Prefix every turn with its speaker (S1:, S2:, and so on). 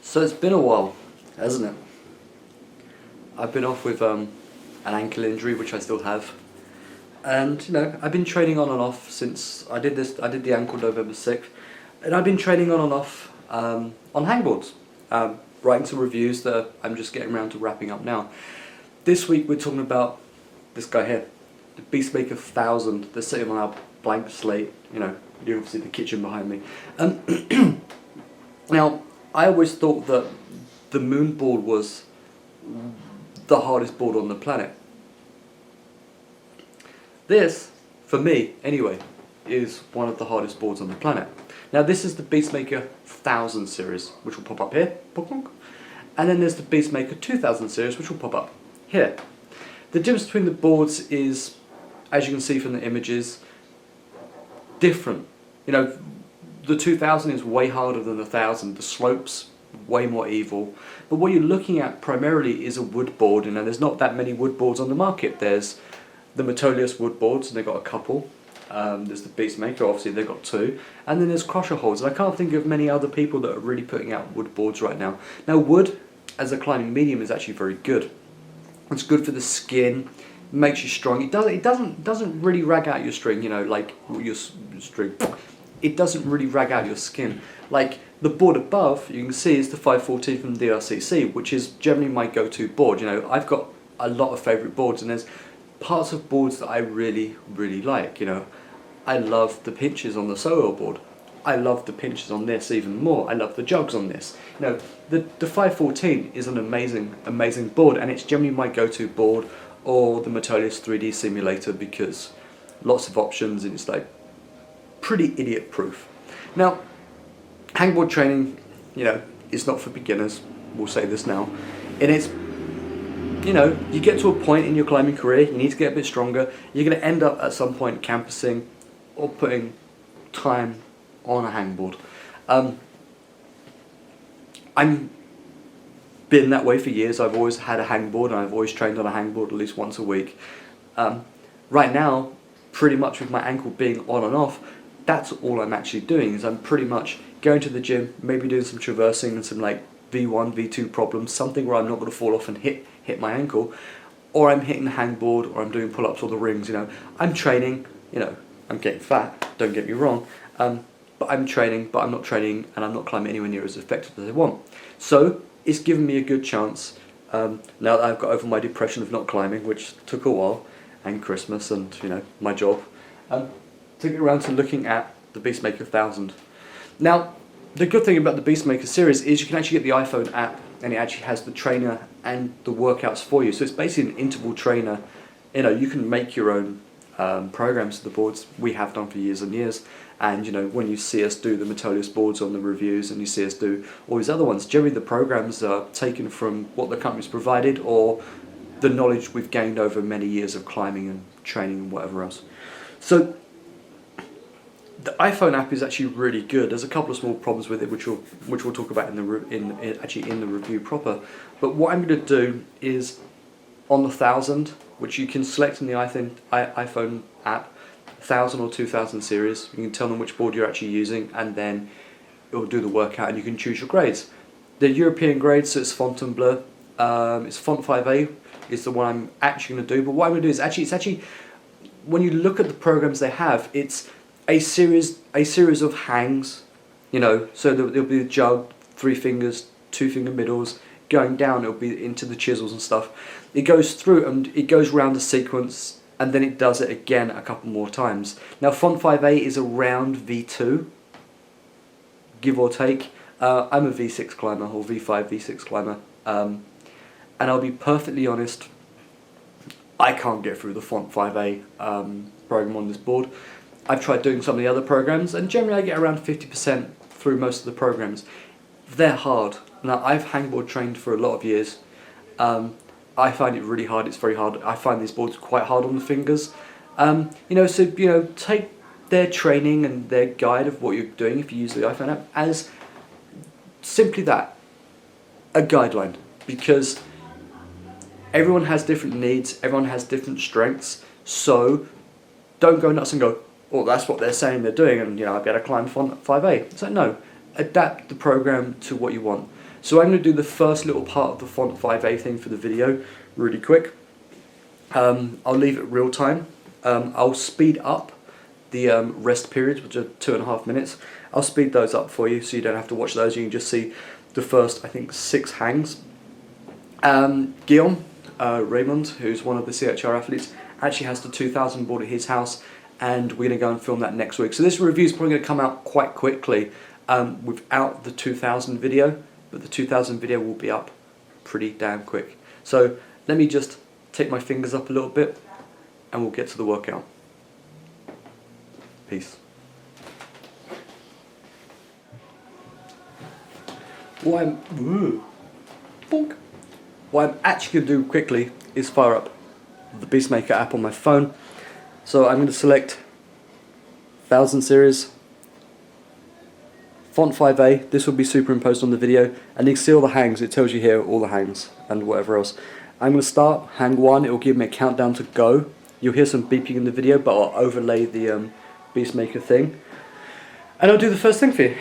S1: So it's been a while, hasn't it? I've been off with an ankle injury, which I still have, and I've been training on and off since I did this. I did the ankle November 6th, and I've been training on and off on hangboards, writing some reviews that I'm just getting around to wrapping up now. This week we're talking about this guy here, the Beastmaker 1000. They're sitting on our blank slate. You can see the kitchen behind me. Now, I always thought that the moon board was the hardest board on the planet. This, for me anyway, is one of the hardest boards on the planet. Now this is the Beastmaker 1000 series, which will pop up here, and then there's the Beastmaker 2000 series, which will pop up here. The difference between the boards is, as you can see from the images, different. The 2000 is way harder than the 1000. The slopes way more evil. But what you're looking at primarily is a wood board, and there's not that many wood boards on the market. There's the Noodles wood boards, and they've got a couple. There's the Beastmaker, obviously they've got two, and then there's crusher holds. And I can't think of many other people that are really putting out wood boards right now. Now wood as a climbing medium is actually very good. It's good for the skin, makes you strong. It doesn't really rag out your string, like your string. It doesn't really rag out your skin. Like the board above, you can see, is the 514 from DRCC, which is generally my go-to board. I've got a lot of favourite boards, and there's parts of boards that I really, really like. I love the pinches on the solo board. I love the pinches on this even more. I love the jugs on this. The 514 is an amazing board, and it's generally my go-to board, or the Noodles 3D simulator, because lots of options, and it's like pretty idiot proof. Now, hangboard training, is not for beginners. We'll say this now. And it's, you get to a point in your climbing career, you need to get a bit stronger. You're going to end up at some point campusing or putting time on a hangboard. I'm been that way for years. I've always had a hangboard, and I've always trained on a hangboard at least once a week. Right now, pretty much with my ankle being on and off, that's all I'm actually doing. Is I'm pretty much going to the gym, maybe doing some traversing and some like V1, V2 problems, something where I'm not going to fall off and hit my ankle, or I'm hitting the hangboard, or I'm doing pull-ups or the rings. I'm training. I'm getting fat. Don't get me wrong. But I'm training, but I'm not training, and I'm not climbing anywhere near as effective as I want. So it's given me a good chance, now that I've got over my depression of not climbing, which took a while, and Christmas and my job, to get around to looking at the Beastmaker 1000. Now, the good thing about the Beastmaker series is you can actually get the iPhone app, and it actually has the trainer and the workouts for you. So it's basically an interval trainer. You can make your own programs to the boards. We have done for years and years. And when you see us do the Noodles boards on the reviews, and you see us do all these other ones, generally the programs are taken from what the company's provided, or the knowledge we've gained over many years of climbing and training and whatever else. So the iPhone app is actually really good. There's a couple of small problems with it, which we'll talk about in the review proper. But what I'm going to do is on the 1000, which you can select in the iPhone app, 1000 or 2000 series. You can tell them which board you're actually using, and then it will do the workout, and you can choose your grades. The European grades, so it's Fontainebleau. It's Font 5A is the one I'm actually going to do. But what I'm going to do is it's actually when you look at the programs they have, it's a series of hangs. So there'll be a jug, 3 fingers, 2 finger middles. Going down, it'll be into the chisels and stuff. It goes through and it goes around the sequence, and then it does it again a couple more times. Now Font 5A is around V2, give or take. I'm a V6 climber, or V5, V6 climber, and I'll be perfectly honest, I can't get through the Font 5A program on this board. I've tried doing some of the other programs, and generally I get around 50% through most of the programs. They're hard. Now, I've hangboard trained for a lot of years. I find it really hard. It's very hard. I find these boards quite hard on the fingers. So take their training and their guide of what you're doing if you use the iPhone app as simply that, a guideline, because everyone has different needs, everyone has different strengths. So don't go nuts and go, oh, that's what they're saying they're doing, and I'll be able to climb Font 5A. It's like, no, adapt the program to what you want. So I'm going to do the first little part of the font 5A thing for the video really quick. I'll leave it real time. I'll speed up the rest periods, which are 2.5 minutes. I'll speed those up for you so you don't have to watch those. You can just see the first, I think, 6 hangs. Guillaume Raymond, who's one of the CHR athletes, actually has the 2000 board at his house, and we're going to go and film that next week. So this review is probably going to come out quite quickly without the 2000 video, but the 2000 video will be up pretty damn quick. So let me just take my fingers up a little bit and we'll get to the workout. Peace. What I'm actually going to do quickly is fire up the Beastmaker app on my phone. So I'm going to select 1000 series, font 5A. This will be superimposed on the video, and you can see all the hangs. It tells you here all the hangs and whatever else. I'm going to start hang 1. It will give me a countdown to go. You'll hear some beeping in the video, but I'll overlay the Beastmaker thing, and I'll do the first thing for you.